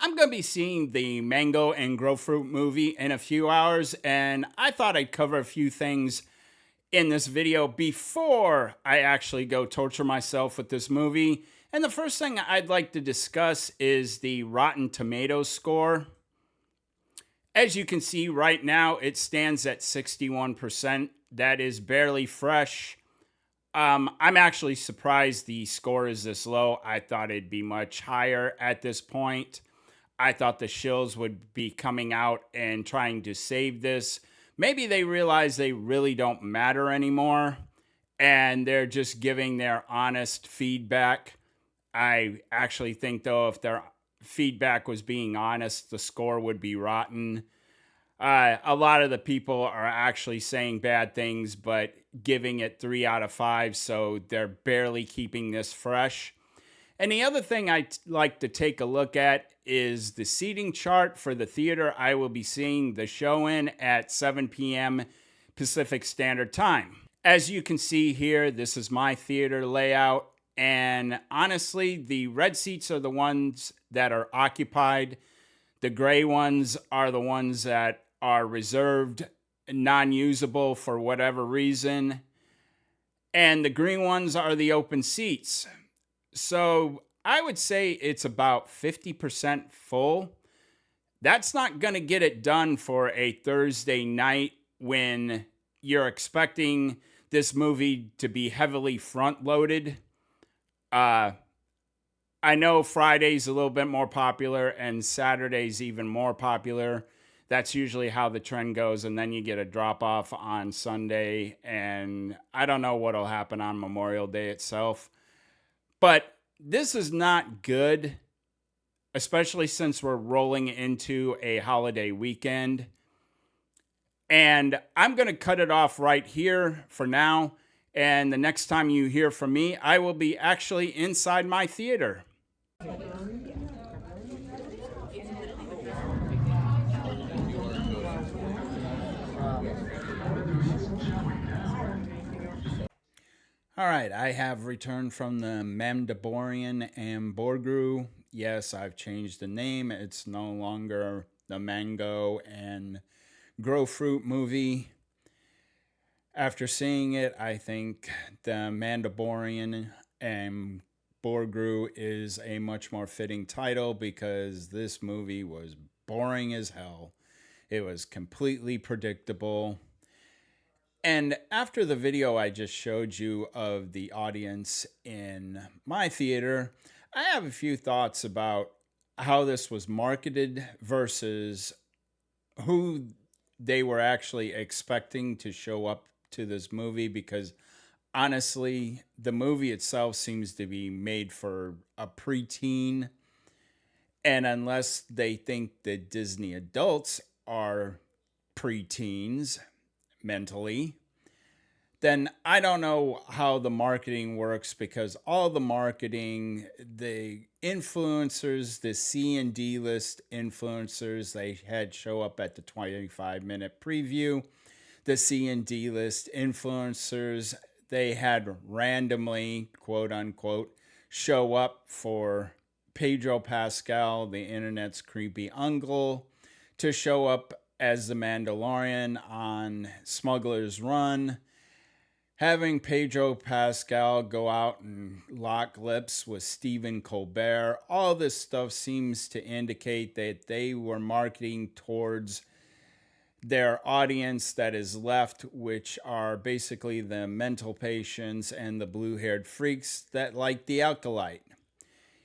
I'm going to be seeing the Mango and Growfruit movie in a few hours, and I thought I'd cover a few things in this video before I actually go torture myself with this movie. And the first thing I'd like to discuss is the Rotten Tomatoes score. As you can see right now, it stands at 61%. That is barely fresh. I'm actually surprised the score is this low. I thought it'd be much higher at this point. I thought the shills would be coming out and trying to save this. Maybe they realize they really don't matter anymore and they're just giving their honest feedback. I actually think, though, if their feedback was being honest, the score would be rotten. A lot of the people are actually saying bad things, but giving it 3 out of 5, so they're barely keeping this fresh. And the other thing I'd like to take a look at is the seating chart for the theater I will be seeing the show in at 7 p.m. Pacific Standard Time. As you can see here, this is my theater layout. And honestly, the red seats are the ones that are occupied. The gray ones are the ones that are reserved, non-usable for whatever reason. And the green ones are the open seats. So I would say it's about 50% full. That's not going to get it done for a Thursday night when you're expecting this movie to be heavily front-loaded. I know Friday's a little bit more popular and Saturday's even more popular. That's usually how the trend goes, and then you get a drop-off on Sunday, and I don't know what'll happen on Memorial Day itself. But this is not good, especially since we're rolling into a holiday weekend. And I'm going to cut it off right here for now. And the next time you hear from me, I will be actually inside my theater. All right, I have returned from the Mandalorian and Grogu. Yes, I've changed the name. It's no longer the Mango and Growfruit movie. After seeing it, I think the Mandalorian and Grogu is a much more fitting title because this movie was boring as hell. It was completely predictable. And after the video I just showed you of the audience in my theater, I have a few thoughts about how this was marketed versus who they were actually expecting to show up to this movie, because honestly, the movie itself seems to be made for a preteen. And unless they think that Disney adults are preteens mentally, then I don't know how the marketing works, because all the marketing, the influencers, the C and D list influencers, they had show up at the 25-minute preview. The C and D list influencers, they had randomly, quote unquote, show up for Pedro Pascal, the internet's creepy uncle, to show up as the Mandalorian on Smuggler's Run. Having Pedro Pascal go out and lock lips with Stephen Colbert, all this stuff seems to indicate that they were marketing towards their audience that is left, which are basically the mental patients and the blue-haired freaks that like the Alkalite.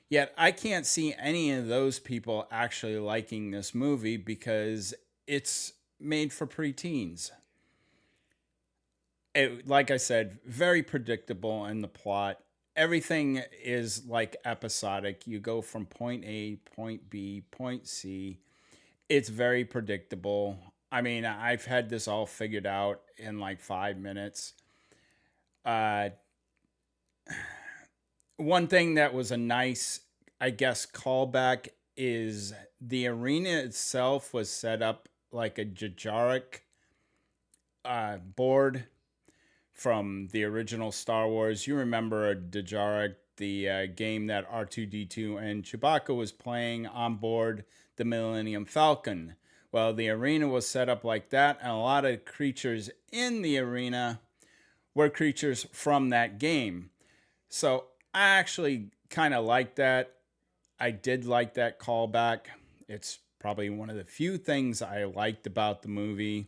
Yet I can't see any of those people actually liking this movie because it's made for preteens. Like I said, very predictable in the plot. Everything is like episodic. You go from point A, point B, point C. It's very predictable. I mean, I've had this all figured out in like 5 minutes. One thing that was a nice, I guess, callback is the arena itself was set up like a Jajaric board from the original Star Wars. You remember a Djarik, the game that R2D2 and Chewbacca was playing on board the Millennium Falcon. Well, the arena was set up like that, and a lot of creatures in the arena were creatures from that game. So I actually kind of like that. I did like that callback. It's probably one of the few things I liked about the movie.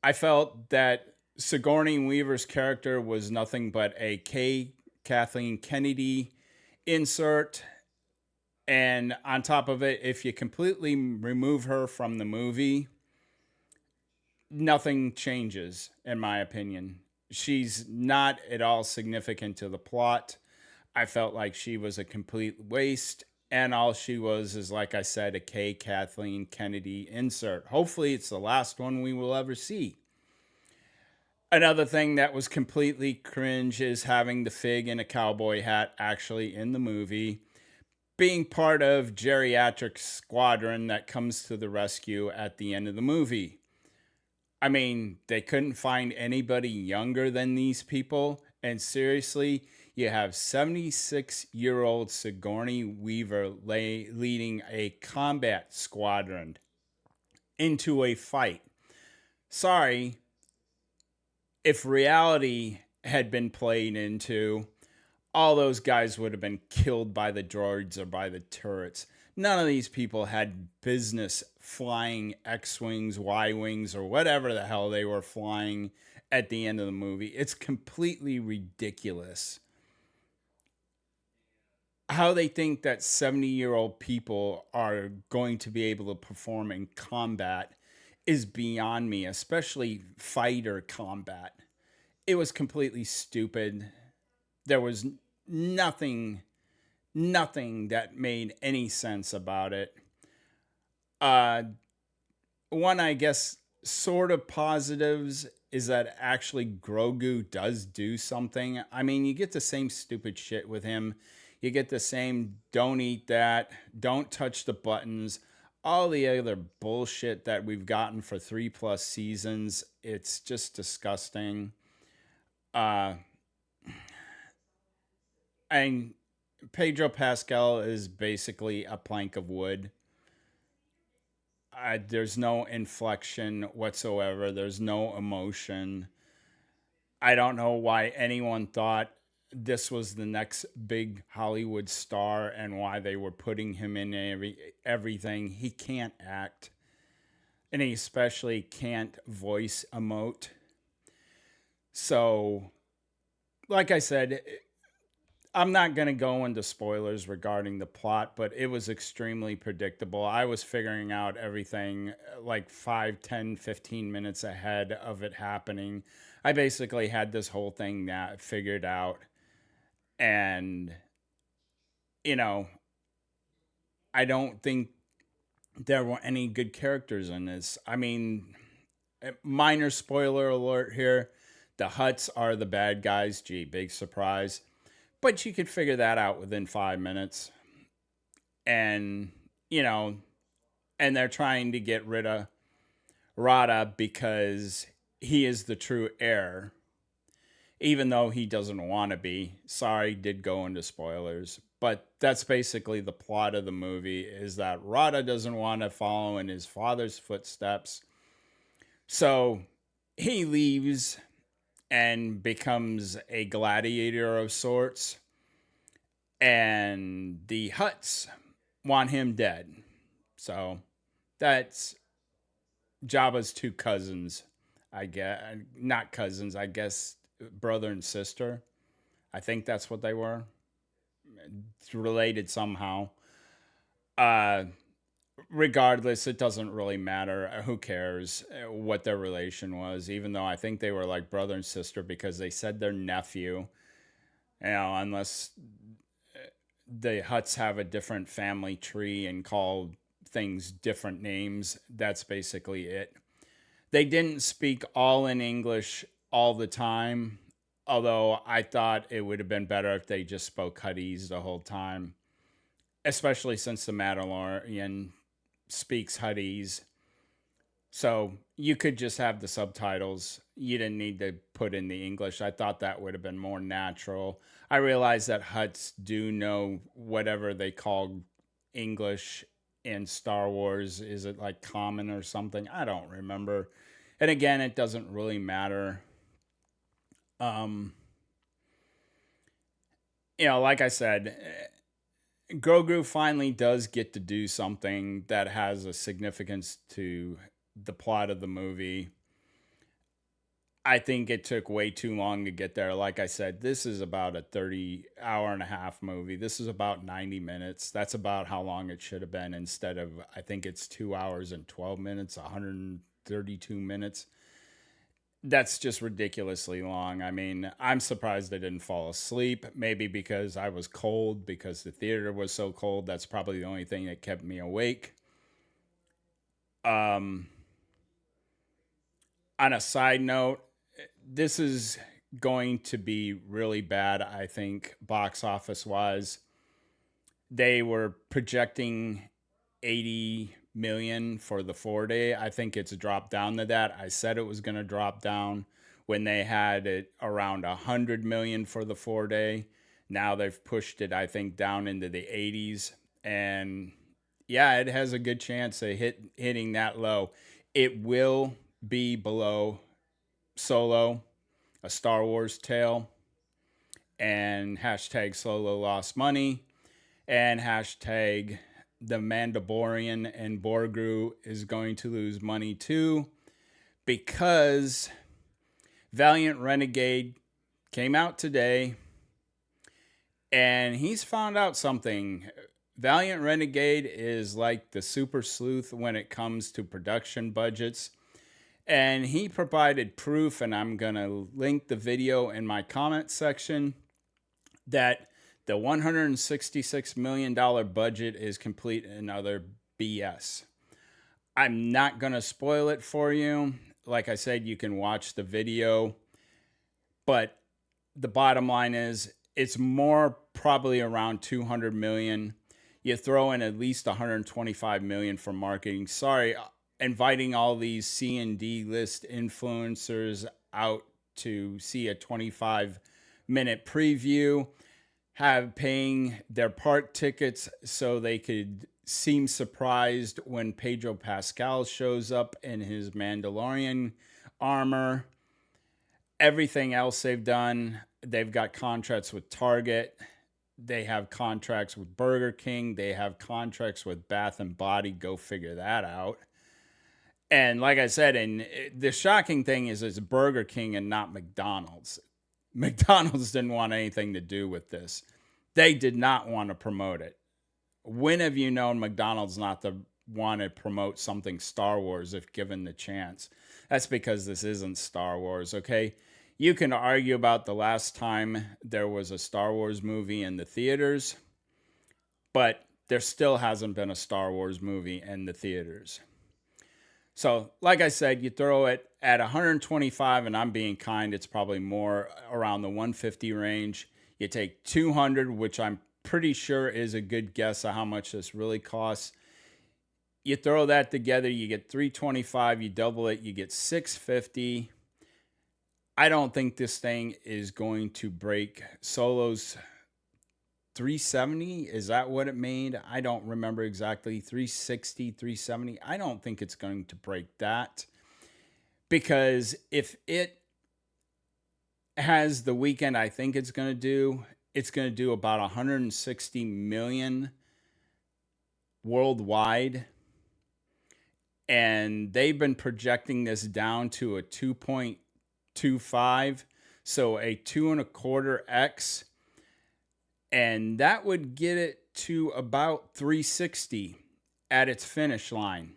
I felt that Sigourney Weaver's character was nothing but a Kathleen Kennedy insert. And on top of it, if you completely remove her from the movie, nothing changes, in my opinion. She's not at all significant to the plot. I felt like she was a complete waste. And all she was is, like I said, a Kathleen Kennedy insert. Hopefully, it's the last one we will ever see. Another thing that was completely cringe is having the fig in a cowboy hat actually in the movie. Being part of geriatric squadron that comes to the rescue at the end of the movie. I mean, they couldn't find anybody younger than these people. And seriously, you have 76-year-old Sigourney Weaver leading a combat squadron into a fight. Sorry, if reality had been played into, all those guys would have been killed by the droids or by the turrets. None of these people had business flying X-Wings, Y-Wings, or whatever the hell they were flying at the end of the movie. It's completely ridiculous. How they think that 70-year-old people are going to be able to perform in combat is beyond me, especially fighter combat. It was completely stupid. There was nothing that made any sense about it. One, I guess, sort of positives is that actually Grogu does do something. I mean, you get the same stupid shit with him. You get the same don't eat that, don't touch the buttons, all the other bullshit that we've gotten for 3+ seasons. It's just disgusting. And Pedro Pascal is basically a plank of wood. There's no inflection whatsoever. There's no emotion. I don't know why anyone thought this was the next big Hollywood star and why they were putting him in everything. He can't act, and he especially can't voice emote. So, like I said, I'm not going to go into spoilers regarding the plot, but it was extremely predictable. I was figuring out everything like 5, 10, 15 minutes ahead of it happening. I basically had this whole thing now figured out. And, you know, I don't think there were any good characters in this. I mean, minor spoiler alert here. The Hutts are the bad guys. Gee, big surprise. But you could figure that out within 5 minutes. And, and they're trying to get rid of Rada because he is the true heir. Even though he doesn't want to be. Sorry, did go into spoilers. But that's basically the plot of the movie, is that Rada doesn't want to follow in his father's footsteps. So he leaves and becomes a gladiator of sorts. And the Hutts want him dead. So that's Jabba's two cousins, I guess. Not cousins, I guess brother and sister. I think that's what they were. It's related somehow. Regardless, it doesn't really matter. Who cares what their relation was, even though I think they were like brother and sister because they said their nephew. Unless the Hutts have a different family tree and call things different names. That's basically it. They didn't speak all in English all the time, although I thought it would have been better if they just spoke Huttese the whole time, especially since the Mandalorian speaks Huttese. So you could just have the subtitles. You didn't need to put in the English. I thought that would have been more natural. I realize that Hutts do know whatever they call English in Star Wars. Is it like common or something? I don't remember. And again, it doesn't really matter. Um, like I said, Grogu finally does get to do something that has a significance to the plot of the movie. I think it took way too long to get there. Like I said, this is about a 30 hour and a half movie. This is about 90 minutes. That's about how long it should have been instead of, I think it's 2 hours and 12 minutes, 132 minutes. That's just ridiculously long. I mean, I'm surprised I didn't fall asleep. Maybe because I was cold, because the theater was so cold. That's probably the only thing that kept me awake. Um, on a side note, this is going to be really bad, I think, box office wise. They were projecting 80 million for the 4 day. I think it's dropped down to that. I said it was going to drop down when they had it around 100 million for the 4 day. Now they've pushed it, I think, down into the 80s. And yeah, it has a good chance of hitting that low. It will be below Solo, A Star Wars Tale, and hashtag Solo lost money, and hashtag the Mandalorian and Grogu is going to lose money too, because Valiant Renegade came out today and he's found out something. Valiant Renegade is like the super sleuth when it comes to production budgets. And he provided proof, and I'm going to link the video in my comment section, that the $166 million budget is complete and utter BS. I'm not going to spoil it for you. Like I said, you can watch the video. But the bottom line is it's more probably around 200 million. You throw in at least 125 million for marketing. Sorry, inviting all these C and D list influencers out to see a 25-minute preview, have paying their park tickets so they could seem surprised when Pedro Pascal shows up in his Mandalorian armor. Everything else they've done, they've got contracts with Target. They have contracts with Burger King. They have contracts with Bath and Body. Go figure that out. And like I said, and the shocking thing is it's Burger King and not McDonald's. McDonald's didn't want anything to do with this. They did not want to promote it. When have you known McDonald's not to want to promote something Star Wars if given the chance? That's because this isn't Star Wars, okay? You can argue about the last time there was a Star Wars movie in the theaters, but there still hasn't been a Star Wars movie in the theaters. So, like I said, you throw it at 125, and I'm being kind, it's probably more around the 150 range. You take 200, which I'm pretty sure is a good guess of how much this really costs. You throw that together, you get 325, you double it, you get 650. I don't think this thing is going to break Solo's 370. Is that what it made? I don't remember exactly. 360, 370. I don't think it's going to break that, because if it has the weekend I think it's going to do about 160 million worldwide. And they've been projecting this down to a 2.25, so a 2.25x, and that would get it to about 360 at its finish line.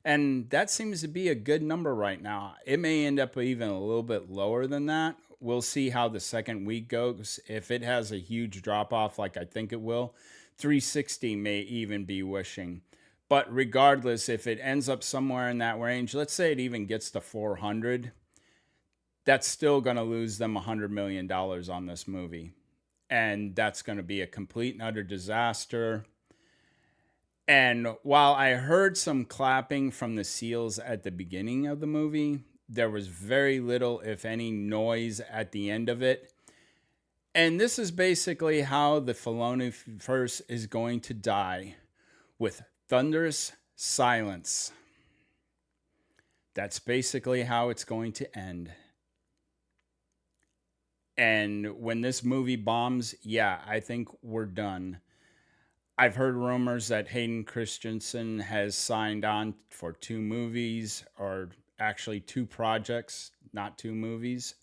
And that seems to be a good number right now. It may end up even a little bit lower than that. We'll see how the second week goes. If it has a huge drop off like I think it will, 360 may even be wishing. But regardless, if it ends up somewhere in that range, let's say it even gets to 400, that's still going to lose them $100 million on this movie. And that's going to be a complete and utter disaster. And while I heard some clapping from the SEALs at the beginning of the movie, there was very little, if any, noise at the end of it. And this is basically how the Filoni verse is going to die, with thunderous silence. That's basically how it's going to end. And when this movie bombs, yeah, I think we're done. I've heard rumors that Hayden Christensen has signed on for 2 movies, or actually 2 projects, not 2 movies.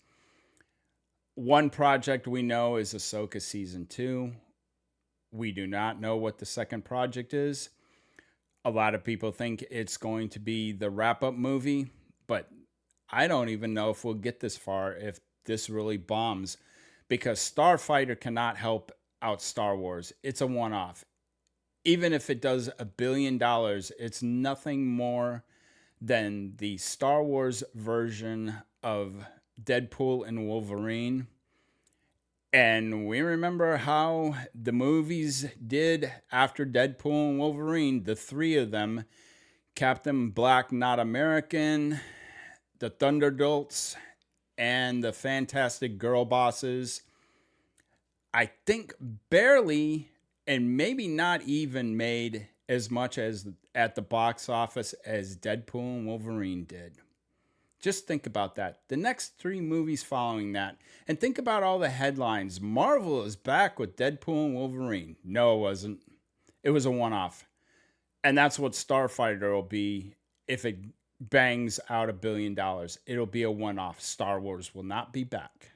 One project we know is Ahsoka Season 2. We do not know what the second project is. A lot of people think it's going to be the wrap-up movie, but I don't even know if we'll get this far if this really bombs, because Starfighter cannot help out Star Wars. It's a one-off. Even if it does $1 billion, it's nothing more than the Star Wars version of Deadpool and Wolverine. And we remember how the movies did after Deadpool and Wolverine, the 3 of them, Captain Black Not American, the Thunderdolts, and the Fantastic Girl Bosses. I think barely, and maybe not even, made as much as at the box office as Deadpool and Wolverine did. Just think about that. The next 3 movies following that. And think about all the headlines. Marvel is back with Deadpool and Wolverine. No, it wasn't. It was a one-off. And that's what Starfighter will be if it bangs out $1 billion. It'll be a one-off. Star Wars will not be back.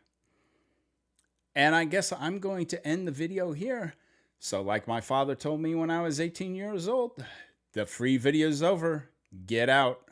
And I guess I'm going to end the video here. So like my father told me when I was 18 years old, the free video's over. Get out.